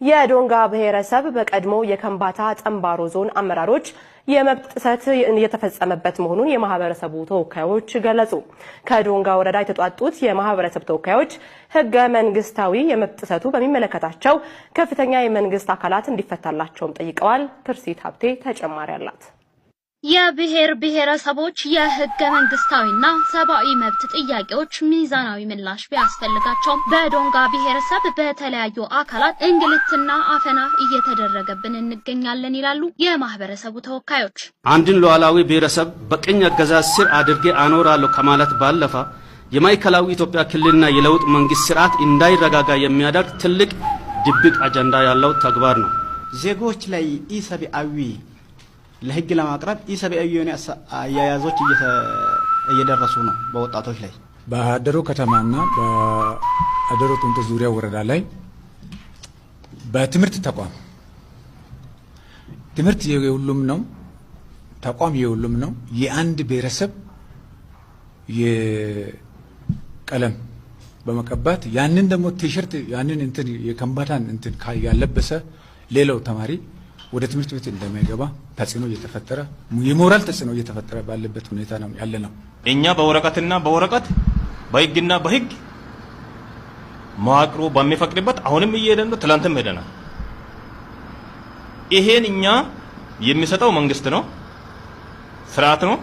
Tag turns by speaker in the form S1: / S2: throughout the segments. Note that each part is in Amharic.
S1: የዶንጋ ብሔረሰብ በቀድሞ የከምባታ ጠምባሮ ዞን አመራሮች የመብት ጥሰት የተፈጸመበት መሆኑን የማህበረሰቡ ተወካዮች ገለጹ። ከዶንጋ ወረዳ የተጧጡት የማህበረሰብ ተወካዮች ህገ መንግስታዊ የመብት ጥሰቱ በሚመለከታቸው ከፍተኛ የመንግስት አካላት እንዲፈታላቸውም ጠይቀዋል። ትርሲት ሀብቴ ተጨማሪ አላት።
S2: የብሔር ብሔረሰቦች የህገ መንግስታዊና ሰብአዊ መብት ጥያቄዎች ሚዛናዊ ምላሽ ቢያስፈልጋቸውም በዶንጋ ብሔረሰብ በተለያዩ አካላት እንግልትና አፈና እየተደረገብን እንገኛለን ይላሉ የማህበረሰቡ ተወካዮች።
S3: አንድን ሉዓላዊ ብሔረሰብ በቅኝ አገዛዝ ስር አድርጌ አኖራለሁ ከማለት ባለፈ የማዕከላዊ ኢትዮጵያ ክልልና የለውጥ መንግስት ስርዓት እንዳይረጋጋ የሚያደርግ ትልቅ ድብቅ አጀንዳ ያለው ተግባር ነው።
S4: ዜጎች ላይ ኢሰብአዊ ለህግ ለማቅረብ ኢሰብአዊ የሆነ አያያዞች እየደረሱ ነው። በወጣቶች ላይ
S5: በአደሮ ከተማና በአደሮ ጡንቶ ዙሪያ ወረዳ ላይ በትምህርት ተቋም ትምህርት የሁሉም ነው፣ ተቋም የሁሉም ነው። የአንድ ብሔረሰብ የቀለም በመቀባት ያንን ደግሞ ቲሸርት ያንን እንትን የከምባታን እንትን ያለበሰ ሌላው ተማሪ ወደ ትምህርት ቤት እንደማይገባ ተጽዕኖ እየተፈጠረ የሞራል ተጽዕኖ እየተፈጠረ ባለበት ሁኔታ ነው ያለነው።
S6: እኛ በወረቀትና በወረቀት በህግና በህግ መዋቅሩ በሚፈቅድበት አሁንም እየሄደን ነው። ትላንትም ሄደናል። ይሄን እኛ የሚሰጠው መንግስት ነው፣ ስርዓት ነው።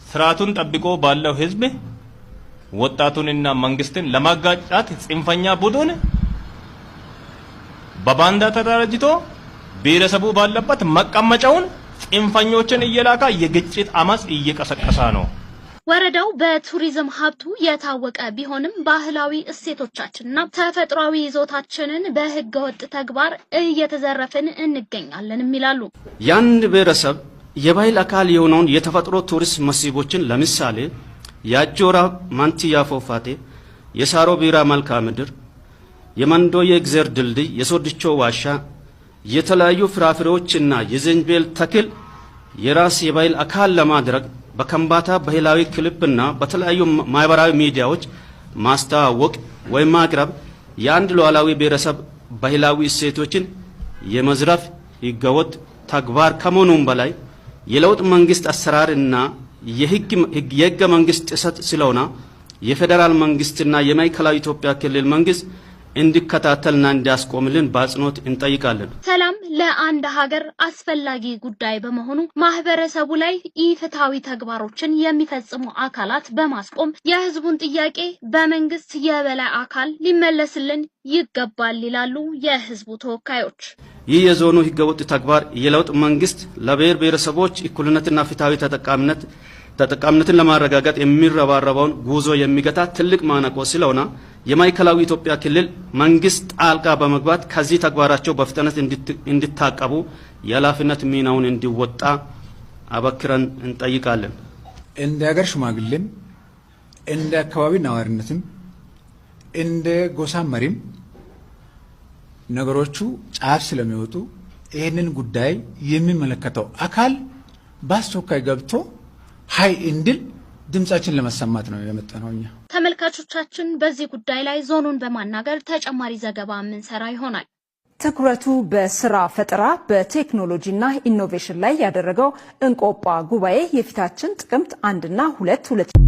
S6: ስርዓቱን ጠብቆ ባለው ህዝብ ወጣቱንና መንግስትን ለማጋጫት ጽንፈኛ ቡድን በባንዳ ተደራጅቶ ብሔረሰቡ ባለበት መቀመጫውን ጽንፈኞችን እየላካ የግጭት አመጽ እየቀሰቀሰ ነው።
S2: ወረዳው በቱሪዝም ሀብቱ የታወቀ ቢሆንም ባህላዊ እሴቶቻችንና ተፈጥሯዊ ይዞታችንን በህገወጥ ተግባር እየተዘረፍን እንገኛለን ይላሉ።
S3: የአንድ ብሔረሰብ የባህል አካል የሆነውን የተፈጥሮ ቱሪስት መስህቦችን ለምሳሌ የአጆራ ማንቲያ ፏፏቴ፣ የሳሮ ቢራ መልክዓ ምድር፣ የመንዶዬ እግዜር ድልድይ፣ የሶድቾ ዋሻ፣ የተለያዩ ፍራፍሬዎችና የዘንቤል ተክል የራስ የባህል አካል ለማድረግ በከምባታ ባህላዊ ክሊፕና በተለያዩ ማህበራዊ ሚዲያዎች ማስተዋወቅ ወይም ማቅረብ የአንድ ሉዓላዊ ብሔረሰብ ባህላዊ እሴቶችን የመዝረፍ ህገወጥ ተግባር ከመሆኑም በላይ የለውጥ መንግስት አሰራርና የህገ መንግስት ጥሰት ስለሆነ የፌደራል መንግስትና የማዕከላዊ ኢትዮጵያ ክልል መንግስት እንዲከታተልና እንዲያስቆምልን በአጽንኦት እንጠይቃለን።
S2: ሰላም ለአንድ ሀገር አስፈላጊ ጉዳይ በመሆኑ ማህበረሰቡ ላይ ኢፍትሃዊ ተግባሮችን የሚፈጽሙ አካላት በማስቆም የህዝቡን ጥያቄ በመንግስት የበላይ አካል ሊመለስልን ይገባል ይላሉ የህዝቡ ተወካዮች።
S3: ይህ የዞኑ ህገወጥ ተግባር የለውጥ መንግስት ለብሔር ብሔረሰቦች እኩልነትና ፍትሃዊ ተጠቃሚነትን ለማረጋገጥ የሚረባረበውን ጉዞ የሚገታ ትልቅ ማነቆ ስለሆነ የማዕከላዊ ኢትዮጵያ ክልል መንግስት ጣልቃ በመግባት ከዚህ ተግባራቸው በፍጥነት እንዲታቀቡ የኃላፊነት ሚናውን እንዲወጣ አበክረን እንጠይቃለን።
S5: እንደ ሀገር ሽማግሌም እንደ አካባቢ ነዋሪነትም እንደ ጎሳ መሪም ነገሮቹ ጫፍ ስለሚወጡ ይህንን ጉዳይ የሚመለከተው አካል በአስቸኳይ ገብቶ ሀይ እንድል ድምጻችን ለማሰማት ነው የመጣነው። እኛ
S2: ተመልካቾቻችን በዚህ ጉዳይ ላይ ዞኑን በማናገር ተጨማሪ ዘገባ የምንሰራ ይሆናል።
S7: ትኩረቱ በስራ ፈጠራ በቴክኖሎጂና ኢኖቬሽን ላይ ያደረገው እንቆጳ ጉባኤ የፊታችን ጥቅምት 1 እና 2